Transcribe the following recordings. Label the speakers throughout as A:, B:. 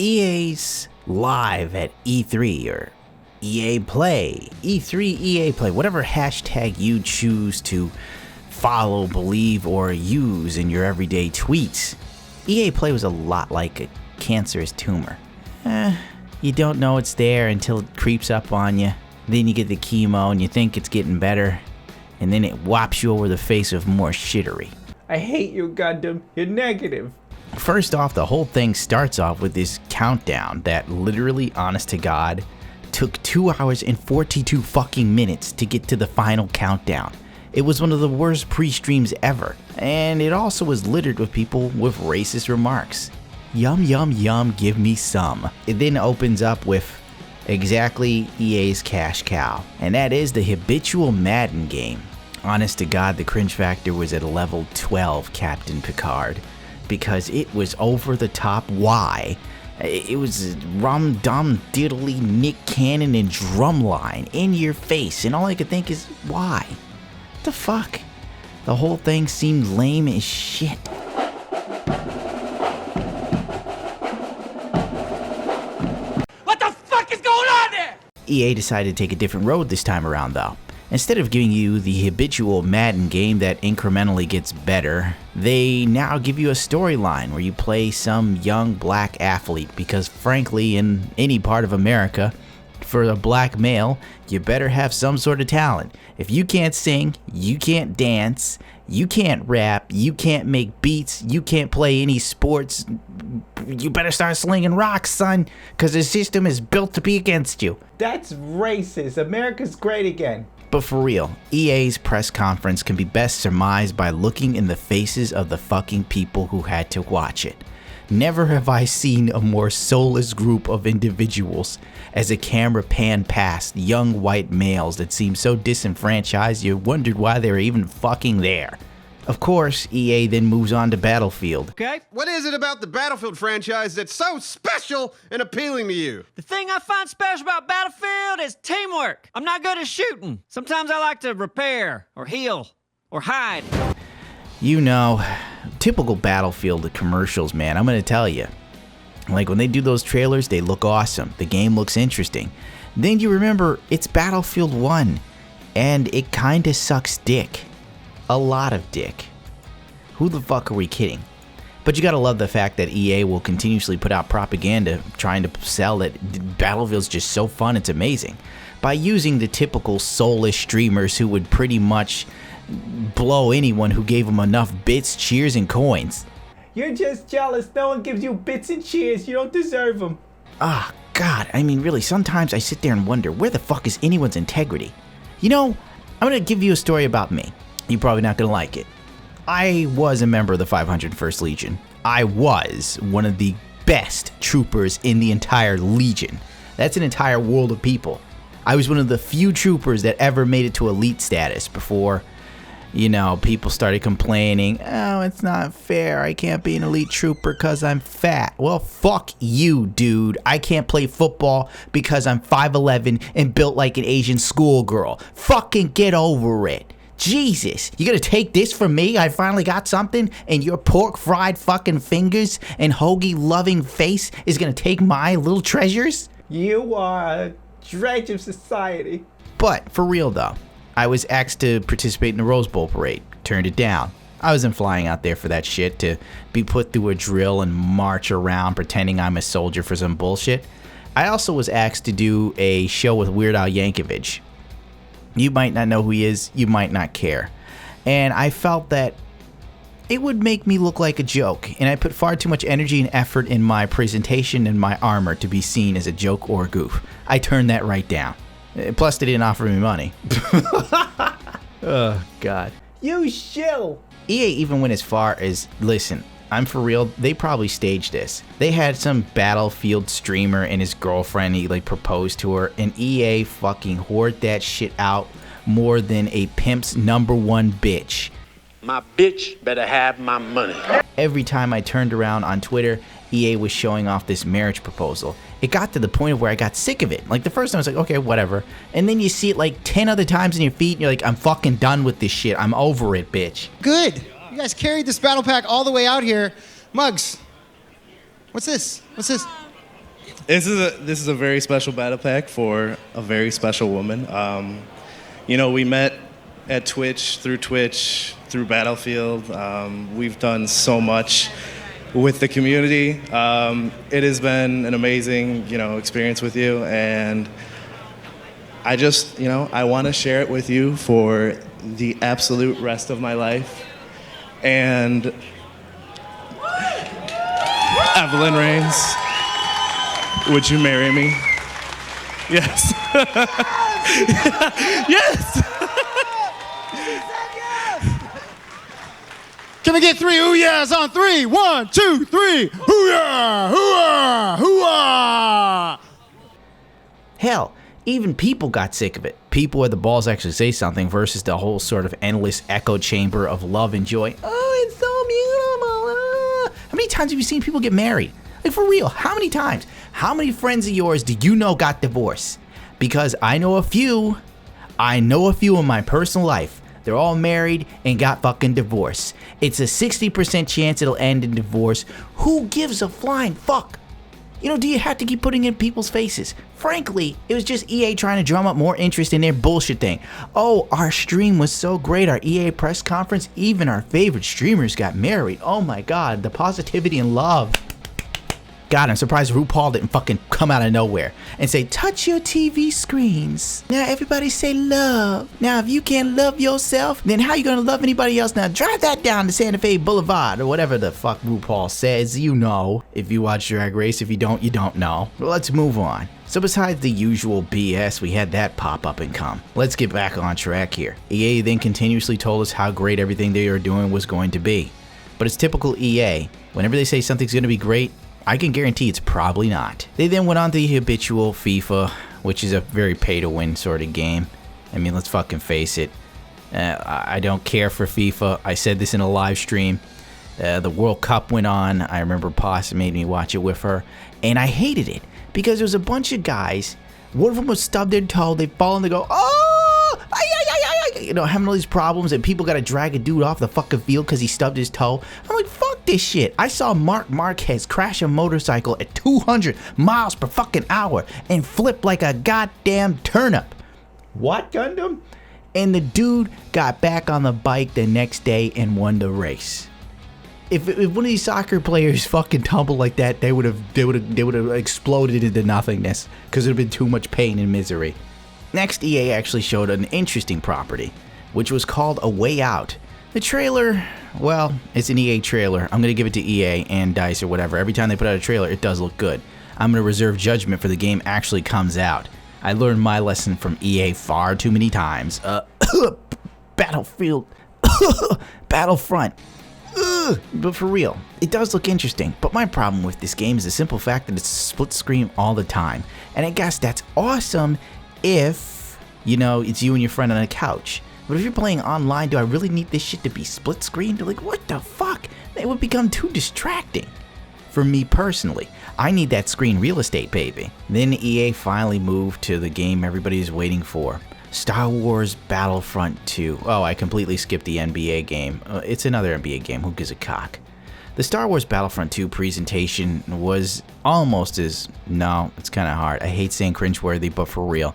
A: EA's live at E3 or EAplay, E3, EAplay, whatever hashtag you choose to follow, believe, or use in your everyday tweets. EAplay was a lot like a cancerous tumor. You don't know it's there until it creeps up on you. Then you get the chemo and you think it's getting better, and then it whops you over the face with more shittery.
B: I hate you, Gundam. You're negative.
A: First off, the whole thing starts off with this countdown that literally, honest to God, took 2 hours and 42 fucking minutes to get to the final countdown. It was one of the worst pre-streams ever, and it also was littered with people with racist remarks. Yum yum yum, give me some. It then opens up with exactly EA's cash cow, and that is the habitual Madden game. Honest to God, the cringe factor was at level 12, Captain Picard, because it was over the top. Why? It was rum dum diddly Nick Cannon and drumline in your face, and all I could think is, why? What the fuck? The whole thing seemed lame as shit.
C: What the fuck is going on there?
A: EA decided to take a different road this time around though. Instead of giving you the habitual Madden game that incrementally gets better, they now give you a storyline where you play some young black athlete because frankly, in any part of America, for a black male, you better have some sort of talent. If you can't sing, you can't dance, you can't rap, you can't make beats, you can't play any sports, you better start slinging rocks, son, because the system is built to be against you.
B: That's racist. America's great again.
A: But for real, EA's press conference can be best surmised by looking in the faces of the fucking people who had to watch it. Never have I seen a more soulless group of individuals as the camera panned past young white males that seemed so disenfranchised you wondered why they were even fucking there. Of course, EA then moves on to Battlefield.
D: Okay.
E: What is it about the Battlefield franchise that's so special and appealing to you?
D: The thing I find special about Battlefield is teamwork. I'm not good at shooting. Sometimes I like to repair or heal or hide.
A: You know, typical Battlefield commercials, man, I'm gonna tell you. Like when they do those trailers, they look awesome. The game looks interesting. Then you remember it's Battlefield 1, and it kinda sucks dick. A lot of dick. Who the fuck are we kidding? But you gotta love the fact that EA will continuously put out propaganda trying to sell that Battlefield's just so fun, it's amazing. By using the typical soulless streamers who would pretty much blow anyone who gave them enough bits, cheers, and coins.
B: You're just jealous. No one gives you bits and cheers. You don't deserve them.
A: Ah, God, I mean really, sometimes I sit there and wonder, where the fuck is anyone's integrity? You know, I'm gonna give you a story about me. You're probably not gonna like it. I was a member of the 501st Legion. I was one of the best troopers in the entire Legion. That's an entire world of people. I was one of the few troopers that ever made it to elite status before, you know, people started complaining, oh, it's not fair, I can't be an elite trooper because I'm fat. Well, fuck you, dude. I can't play football because I'm 5'11 and built like an Asian schoolgirl. Fucking get over it. Jesus, you gonna take this from me? I finally got something, and your pork fried fucking fingers and hoagie loving face is gonna take my little treasures?
B: You are a dredge of society.
A: But for real though, I was asked to participate in the Rose Bowl parade. Turned it down. I wasn't flying out there for that shit, to be put through a drill and march around pretending I'm a soldier for some bullshit. I also was asked to do a show with Weird Al Yankovic. You might not know who he is, you might not care. And I felt that it would make me look like a joke, and I put far too much energy and effort in my presentation and my armor to be seen as a joke or a goof. I turned that right down. Plus, they didn't offer me money. Oh, God.
B: You shill.
A: EA even went as far as, listen, I'm for real, they probably staged this. They had some Battlefield streamer and his girlfriend, he like proposed to her, and EA fucking whored that shit out more than a pimp's #1 bitch.
F: My bitch better have my money.
A: Every time I turned around on Twitter, EA was showing off this marriage proposal. It got to the point where I got sick of it. Like the first time I was like, okay, whatever. And then you see it like 10 other times in your feed and you're like, I'm fucking done with this shit. I'm over it, bitch.
G: Good. You guys carried this battle pack all the way out here. Muggs, what's this? What's this? This is a very special battle pack for a very special woman. You know, we met at Twitch, through Battlefield. We've done so much with the community. It has been an amazing, experience with you, and I just, I want to share it with you for the absolute rest of my life. And Evelyn Rains, would you marry me? Yes. Yes.
H: Can I get 3 ooh-yahs on 3? 1, 2, 3. Hoo-yah! Hoo-yah! Hoo-yah!
A: Hell, even people got sick of it. People had the balls to actually say something versus the whole sort of endless echo chamber of love and joy. Oh, it's so beautiful. How many times have you seen people get married? Like, for real, how many times? How many friends of yours do you know got divorced? Because I know a few. I know a few in my personal life. They're all married and got fucking divorced. It's a 60% chance it'll end in divorce. Who gives a flying fuck? Do you have to keep putting it in people's faces? Frankly, it was just EA trying to drum up more interest in their bullshit thing. Oh, our stream was so great, our EA press conference, even our favorite streamers got married. Oh my god, the positivity and love. God, I'm surprised RuPaul didn't fucking come out of nowhere and say, touch your TV screens. Now everybody say love. Now if you can't love yourself, then how you gonna love anybody else? Now drive that down to Santa Fe Boulevard or whatever the fuck RuPaul says. You know. If you watch Drag Race, if you don't, you don't know. Well, let's move on. So besides the usual BS, we had that pop up and come. Let's get back on track here. EA then continuously told us how great everything they are doing was going to be. But it's typical EA. Whenever they say something's gonna be great, I can guarantee it's probably not. They then went on to the habitual FIFA, which is a very pay-to-win sort of game. I mean, let's fucking face it. I don't care for FIFA. I said this in a live stream. The World Cup went on. I remember Poss made me watch it with her. And I hated it because there was a bunch of guys. One of them would stub their toe. They'd fall and they go, oh! Having all these problems, and people got to drag a dude off the fucking field because he stubbed his toe. I'm like, fuck this shit. I saw Mark Marquez crash a motorcycle at 200 miles per fucking hour and flip like a goddamn turnip.
B: What, Gundam?
A: And the dude got back on the bike the next day and won the race. If one of these soccer players fucking tumbled like that, they would have exploded into nothingness because there'd been too much pain and misery. Next, EA actually showed an interesting property, which was called A Way Out. The trailer, well, it's an EA trailer. I'm going to give it to EA and DICE or whatever. Every time they put out a trailer, it does look good. I'm going to reserve judgment for the game actually comes out. I learned my lesson from EA far too many times. Battlefield, Battlefront. But for real, it does look interesting. But my problem with this game is the simple fact that it's split screen all the time. And I guess that's awesome if, it's you and your friend on a couch. But if you're playing online, do I really need this shit to be split screen? They're like, what the fuck? It would become too distracting. For me personally, I need that screen real estate, baby. Then EA finally moved to the game everybody's waiting for. Star Wars Battlefront 2. Oh, I completely skipped the NBA game. It's another NBA game, who gives a cock? The Star Wars Battlefront 2 presentation was almost as... No, it's kind of hard. I hate saying cringeworthy, but for real.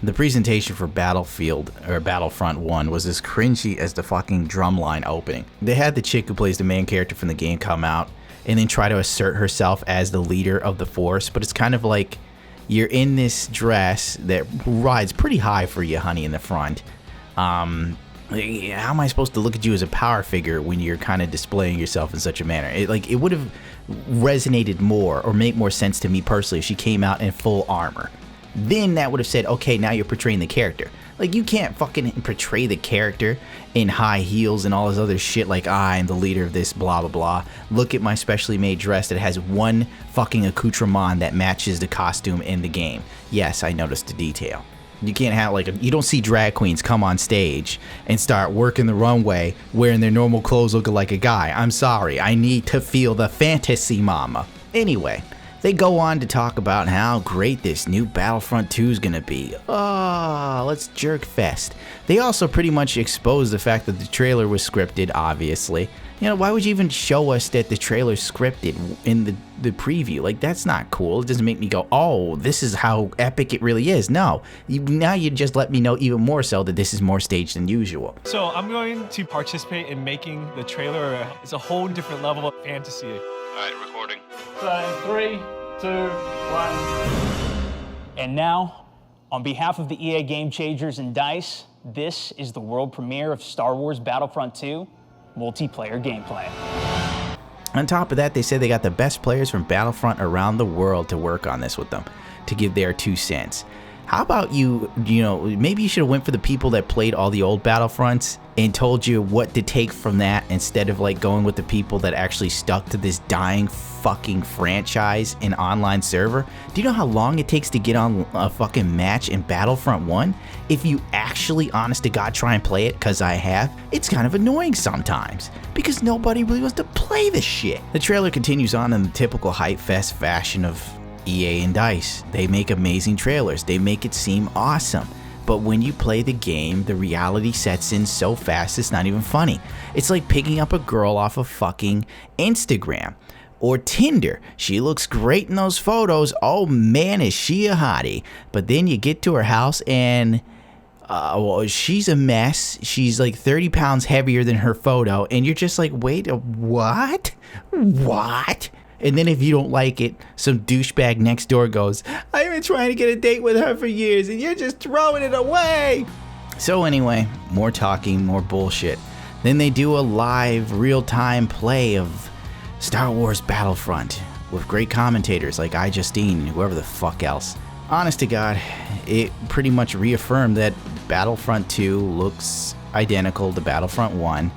A: The presentation for Battlefront 1 was as cringy as the fucking drumline opening. They had the chick who plays the main character from the game come out and then try to assert herself as the leader of the Force, but it's kind of like you're in this dress that rides pretty high for you, honey, in the front. How am I supposed to look at you as a power figure when you're kind of displaying yourself in such a manner? It would have resonated more or make more sense to me personally if she came out in full armor. Then that would have said, okay, now you're portraying the character. Like, you can't fucking portray the character in high heels and all this other shit like, I'm the leader of this, blah, blah, blah. Look at my specially made dress that has one fucking accoutrement that matches the costume in the game. Yes, I noticed the detail. You can't have, you don't see drag queens come on stage and start working the runway wearing their normal clothes looking like a guy. I'm sorry, I need to feel the fantasy, mama. Anyway, they go on to talk about how great this new Battlefront 2 is gonna be. Oh, let's jerk fest. They also pretty much exposed the fact that the trailer was scripted, obviously, You know, why would you even show us that the trailer's scripted in the preview? Like, that's not cool. It doesn't make me go, oh, this is how epic it really is. No, now you just let me know even more so that this is more staged than usual.
I: So I'm going to participate in making the trailer. It's a whole different level of fantasy.
E: All right, recording.
B: So 3, 2, 1.
J: And now, on behalf of the EA Game Changers and DICE, this is the world premiere of Star Wars Battlefront 2 multiplayer gameplay.
A: On top of that, they said they got the best players from Battlefront around the world to work on this with them, to give their 2 cents. How about you know, maybe you should have went for the people that played all the old Battlefronts and told you what to take from that instead of like going with the people that actually stuck to this dying fucking franchise in online server. Do you know how long it takes to get on a fucking match in Battlefront 1? If you actually, honest to God, try and play it, because I have, it's kind of annoying sometimes because nobody really wants to play this shit. The trailer continues on in the typical hype fest fashion of EA and DICE. They make amazing trailers. They make it seem awesome. But when you play the game, the reality sets in so fast it's not even funny. It's like picking up a girl off of fucking Instagram or Tinder. She looks great in those photos. Oh man, is she a hottie. But then you get to her house and well, she's a mess. She's like 30 pounds heavier than her photo. And you're just like, wait, what? What? And then if you don't like it, some douchebag next door goes, I've been trying to get a date with her for years and you're just throwing it away. So anyway, more talking, more bullshit. Then they do a live, real-time play of Star Wars Battlefront with great commentators like iJustine and whoever the fuck else. Honest to God, it pretty much reaffirmed that Battlefront 2 looks identical to Battlefront 1.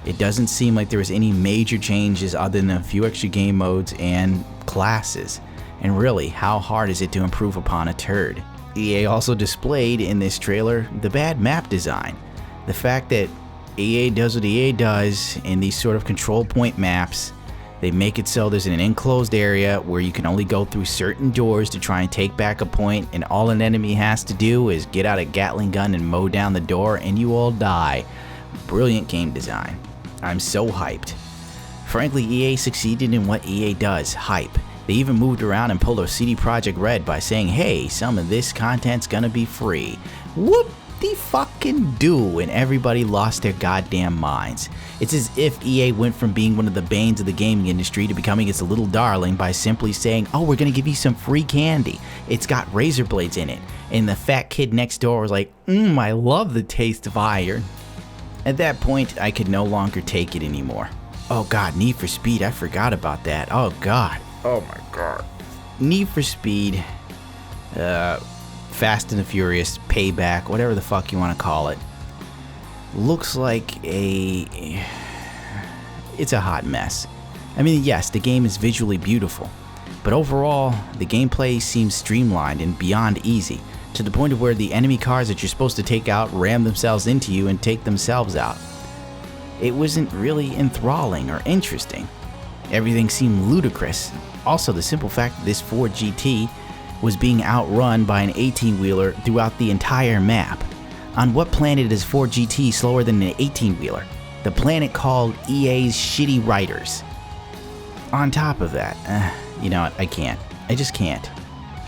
A: It doesn't seem like there was any major changes other than a few extra game modes and classes. And really, how hard is it to improve upon a turd? EA also displayed in this trailer the bad map design. The fact that EA does what EA does in these sort of control point maps. They make it so there's an enclosed area where you can only go through certain doors to try and take back a point, and all an enemy has to do is get out a Gatling gun and mow down the door and you all die. Brilliant game design. I'm so hyped. Frankly, EA succeeded in what EA does, hype. They even moved around and pulled a CD Projekt Red by saying, hey, some of this content's gonna be free. Whoop-de-fucking-do, and everybody lost their goddamn minds. It's as if EA went from being one of the banes of the gaming industry to becoming its little darling by simply saying, oh, we're gonna give you some free candy. It's got razor blades in it. And the fat kid next door was like, I love the taste of iron. At that point, I could no longer take it anymore. Oh god, Need for Speed, I forgot about that. Oh god. Oh my god. Need for Speed, Fast and the Furious, Payback, whatever the fuck you want to call it, looks like it's a hot mess. I mean, yes, the game is visually beautiful, but overall, the gameplay seems streamlined and beyond easy, to the point of where the enemy cars that you're supposed to take out ram themselves into you and take themselves out. It wasn't really enthralling or interesting. Everything seemed ludicrous. Also, the simple fact that this Ford GT was being outrun by an 18-wheeler throughout the entire map. On what planet is Ford GT slower than an 18-wheeler? The planet called EA's Shitty Writers. On top of that, you know what, I can't. I just can't.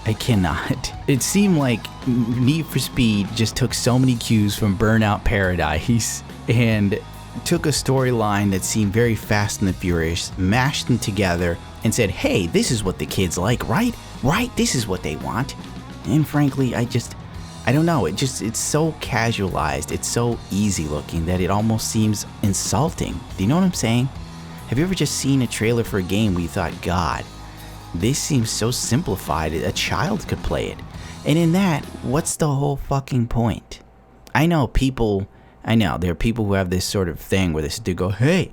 A: I cannot. It seemed like Need for Speed just took so many cues from Burnout Paradise and took a storyline that seemed very Fast and the Furious, mashed them together, and said, hey, this is what the kids like, right? Right? This is what they want. And frankly, I don't know. It's so casualized. It's so easy looking that it almost seems insulting. Do you know what I'm saying? Have you ever just seen a trailer for a game where you thought, God, this seems so simplified, a child could play it. And in that, what's the whole fucking point? I know there are people who have this sort of thing where they sit there and go, hey,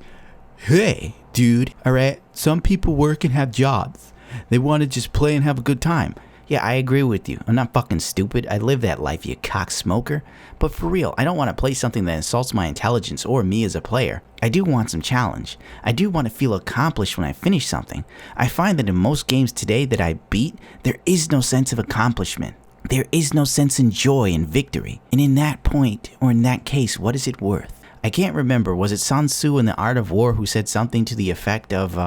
A: dude, alright, some people work and have jobs. They want to just play and have a good time. Yeah, I agree with you. I'm not fucking stupid. I live that life, you cock smoker. But for real, I don't want to play something that insults my intelligence or me as a player. I do want some challenge. I do want to feel accomplished when I finish something. I find that in most games today that I beat, there is no sense of accomplishment. There is no sense in joy and victory. And in that point, or in that case, what is it worth? I can't remember, was it Sun Tzu in The Art of War who said something to the effect of,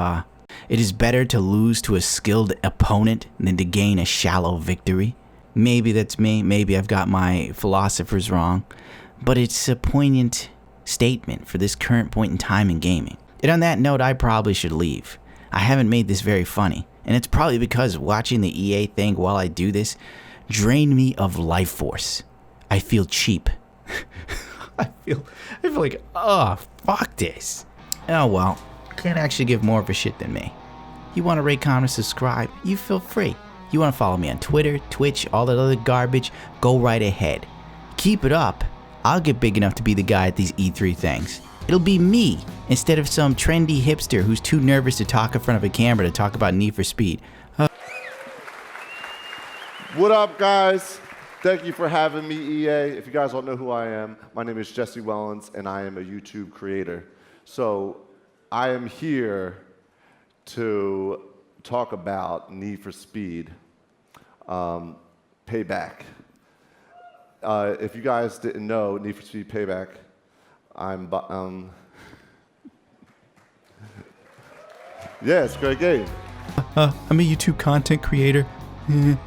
A: it is better to lose to a skilled opponent than to gain a shallow victory? Maybe that's me, maybe I've got my philosophers wrong, but it's a poignant statement for this current point in time in gaming. And on that note, I probably should leave. I haven't made this very funny, and it's probably because watching the EA thing while I do this drained me of life force. I feel cheap. I feel like, oh, fuck this. Oh well, can't actually give more of a shit than me. You want to rate, comment, subscribe, you feel free. You want to follow me on Twitter, Twitch, all that other garbage, go right ahead. Keep it up. I'll get big enough to be the guy at these E3 things. It'll be me, instead of some trendy hipster who's too nervous to talk in front of a camera to talk about Need for Speed.
K: What up, guys? Thank you for having me, EA. If you guys don't know who I am, my name is Jesse Wellens, and I am a YouTube creator. So I am here to talk about Need for Speed, Payback. If you guys didn't know, Need for Speed Payback, I'm yeah, it's a great game.
A: I'm a YouTube content creator. I'm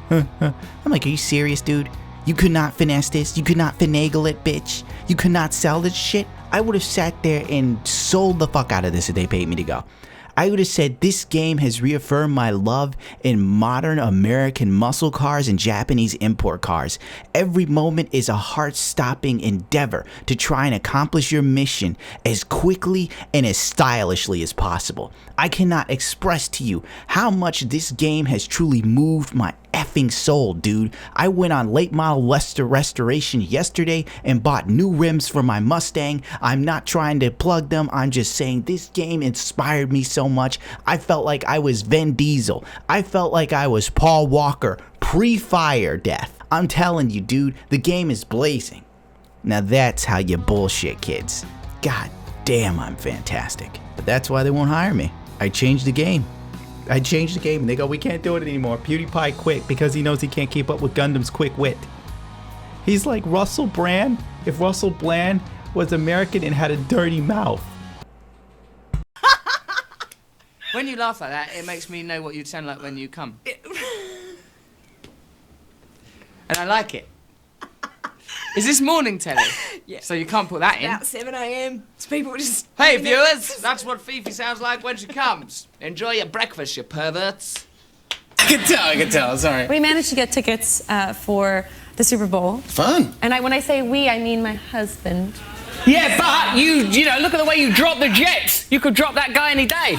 A: like, are you serious, dude? You could not finesse this. You could not finagle it, bitch. You could not sell this shit. I would have sat there and sold the fuck out of this if they paid me to go. I would have said this game has reaffirmed my love in modern American muscle cars and Japanese import cars. Every moment is a heart-stopping endeavor to try and accomplish your mission as quickly and as stylishly as possible. I cannot express to you how much this game has truly moved my effing soul, dude. I went on late model restoration yesterday and bought new rims for my Mustang. I'm not trying to plug them. I'm just saying this game inspired me so much. I felt like I was Vin Diesel. I felt like I was Paul Walker pre-fire death. I'm telling you, dude, the game is blazing. Now that's how you bullshit, kids. God damn, I'm fantastic. But that's why they won't hire me. I changed the game. I changed the game and they go, we can't do it anymore. PewDiePie quit because he knows he can't keep up with Gundam's quick wit. He's like Russell Brand if Russell Brand was American and had a dirty mouth.
L: When you laugh like that, it makes me know what you'd sound like when you come. And I like it. Is this morning telly?
M: Yeah.
L: So you can't put that in?
M: About 7 AM. So people just...
L: Hey viewers, that's what Fifi sounds like when she comes. Enjoy your breakfast, you perverts.
N: I can tell, sorry.
M: We managed to get tickets for the Super Bowl.
N: Fun.
M: And when I say we, I mean my husband.
L: Yeah, but you know, look at the way you drop the jets. You could drop that guy any day.